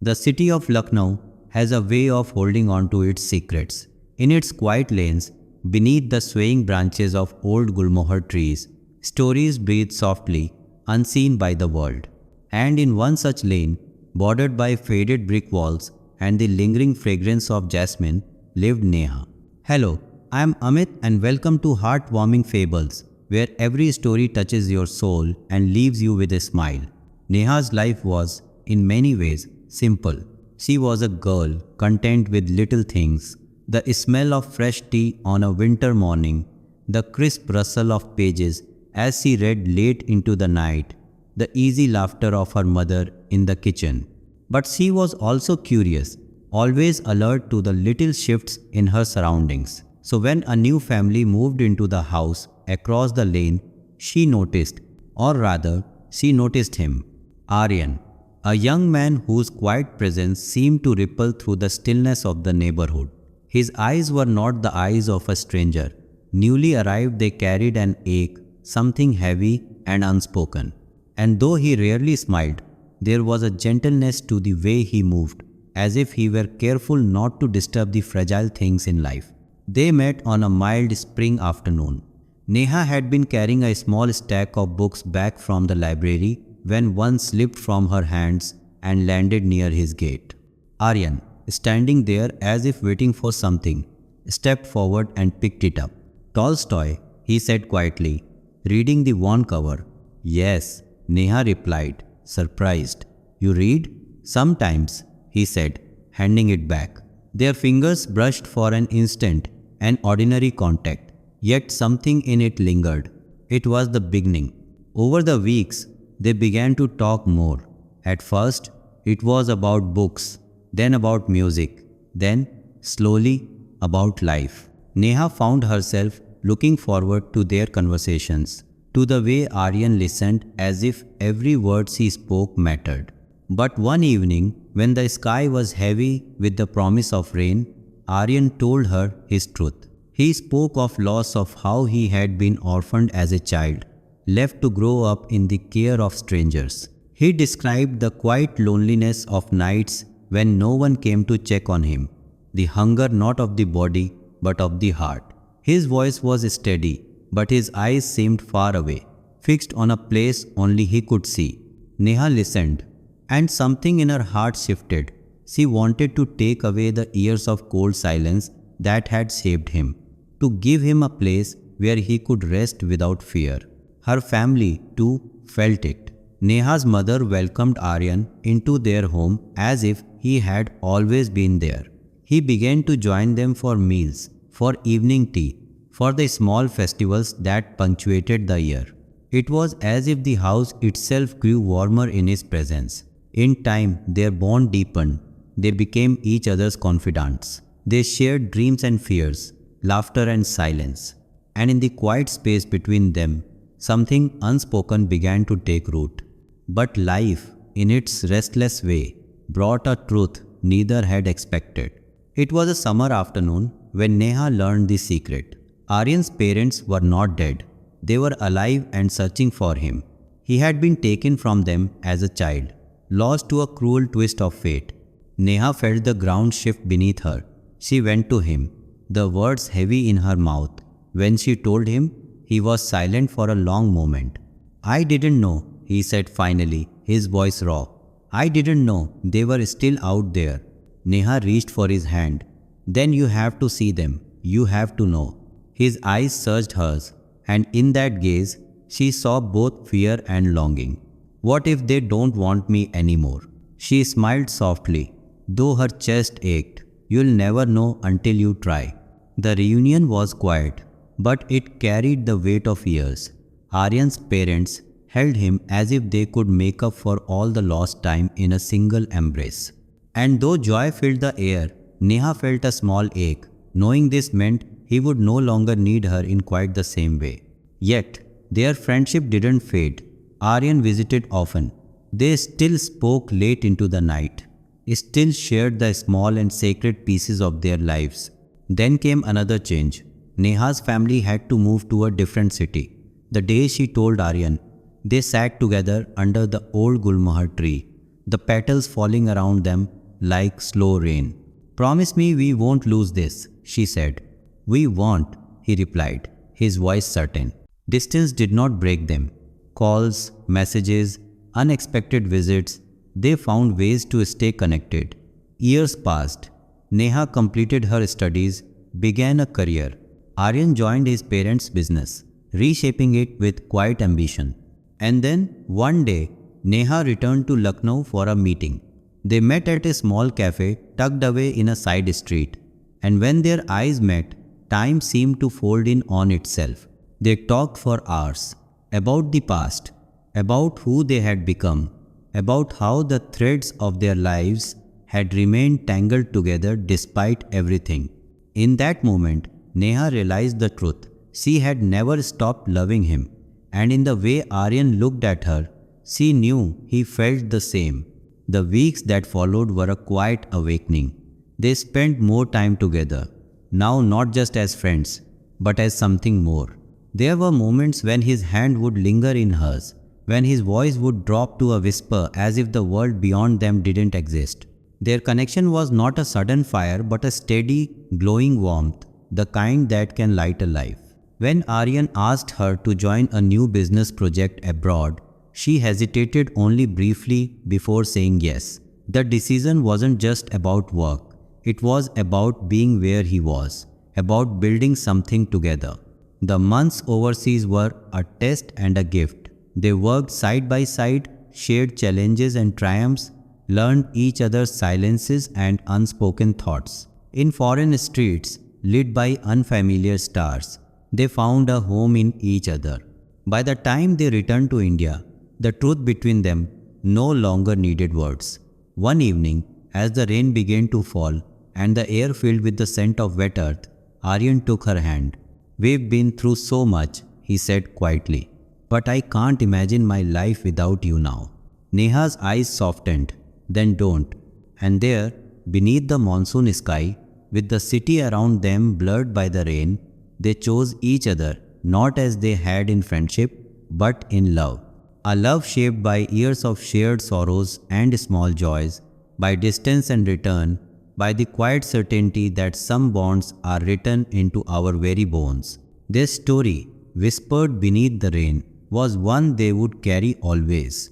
The city of Lucknow has a way of holding on to its secrets. In its quiet lanes, beneath the swaying branches of old gulmohar trees, stories breathe softly, unseen by the world. And in one such lane, bordered by faded brick walls and the lingering fragrance of jasmine, lived Neha. Hello, I am Amit and welcome to Heartwarming Fables, where every story touches your soul and leaves you with a smile. Neha's life was, in many ways, simple. She was a girl content with little things: the smell of fresh tea on a winter morning, the crisp rustle of pages as she read late into the night, the easy laughter of her mother in the kitchen. But she was also curious, always alert to the little shifts in her surroundings. So when a new family moved into the house across the lane, she noticed, or rather, she noticed him, Aryan, a young man whose quiet presence seemed to ripple through the stillness of the neighborhood. His eyes were not the eyes of a stranger. Newly arrived, they carried an ache, something heavy and unspoken. And though he rarely smiled, there was a gentleness to the way he moved, as if he were careful not to disturb the fragile things in life. They met on a mild spring afternoon. Neha had been carrying a small stack of books back from the library when one slipped from her hands and landed near his gate. Aryan, standing there as if waiting for something, stepped forward and picked it up. "Tolstoy," he said quietly, reading the worn cover. "Yes," Neha replied, surprised. "You read?" "Sometimes," he said, handing it back. Their fingers brushed for an instant, an ordinary contact, yet something in it lingered. It was the beginning. Over the weeks, they began to talk more. At first, it was about books, then about music, then, slowly, about life. Neha found herself looking forward to their conversations, to the way Aryan listened as if every word she spoke mattered. But one evening, when the sky was heavy with the promise of rain, Aryan told her his truth. He spoke of loss, of how he had been orphaned as a child, left to grow up in the care of strangers. He described the quiet loneliness of nights when no one came to check on him, the hunger not of the body but of the heart. His voice was steady, but his eyes seemed far away, fixed on a place only he could see. Neha listened, and something in her heart shifted. She wanted to take away the years of cold silence that had shaped him, to give him a place where he could rest without fear. Her family, too, felt it. Neha's mother welcomed Aryan into their home as if he had always been there. He began to join them for meals, for evening tea, for the small festivals that punctuated the year. It was as if the house itself grew warmer in his presence. In time, their bond deepened. They became each other's confidants. They shared dreams and fears, laughter and silence. And in the quiet space between them, something unspoken began to take root. But life, in its restless way, brought a truth neither had expected. It was a summer afternoon when Neha learned the secret. Aryan's parents were not dead. They were alive and searching for him. He had been taken from them as a child, lost to a cruel twist of fate. Neha felt the ground shift beneath her. She went to him, the words heavy in her mouth. When she told him, he was silent for a long moment. "I didn't know," he said finally, his voice raw. "I didn't know they were still out there." Neha reached for his hand. "Then you have to see them. You have to know." His eyes searched hers, and in that gaze, she saw both fear and longing. "What if they don't want me anymore?" She smiled softly, though her chest ached. "You'll never know until you try." The reunion was quiet, but it carried the weight of years. Aryan's parents held him as if they could make up for all the lost time in a single embrace. And though joy filled the air, Neha felt a small ache, knowing this meant he would no longer need her in quite the same way. Yet, their friendship didn't fade. Aryan visited often. They still spoke late into the night, still shared the small and sacred pieces of their lives. Then came another change. Neha's family had to move to a different city. The day she told Aryan, they sat together under the old gulmohar tree, the petals falling around them like slow rain. "Promise me we won't lose this," she said. "We won't," he replied, his voice certain. Distance did not break them. Calls, messages, unexpected visits, they found ways to stay connected. Years passed. Neha completed her studies, began a career. Aryan joined his parents' business, reshaping it with quiet ambition. And then, one day, Neha returned to Lucknow for a meeting. They met at a small cafe tucked away in a side street. And when their eyes met, time seemed to fold in on itself. They talked for hours about the past, about who they had become, about how the threads of their lives had remained tangled together despite everything. In that moment, Neha realized the truth. She had never stopped loving him, and in the way Aryan looked at her, she knew he felt the same. The weeks that followed were a quiet awakening. They spent more time together, now not just as friends, but as something more. There were moments when his hand would linger in hers, when his voice would drop to a whisper as if the world beyond them didn't exist. Their connection was not a sudden fire but a steady, glowing warmth, the kind that can light a life. When Aryan asked her to join a new business project abroad, she hesitated only briefly before saying yes. The decision wasn't just about work, it was about being where he was, about building something together. The months overseas were a test and a gift. They worked side by side, shared challenges and triumphs, learned each other's silences and unspoken thoughts. In foreign streets, lit by unfamiliar stars, they found a home in each other. By the time they returned to India, the truth between them no longer needed words. One evening, as the rain began to fall and the air filled with the scent of wet earth, Aryan took her hand. "We've been through so much," he said quietly, "but I can't imagine my life without you now." Neha's eyes softened, then don't. And there, beneath the monsoon sky, with the city around them blurred by the rain, they chose each other, not as they had in friendship, but in love. A love shaped by years of shared sorrows and small joys, by distance and return, by the quiet certainty that some bonds are written into our very bones. Their story, whispered beneath the rain, was one they would carry always.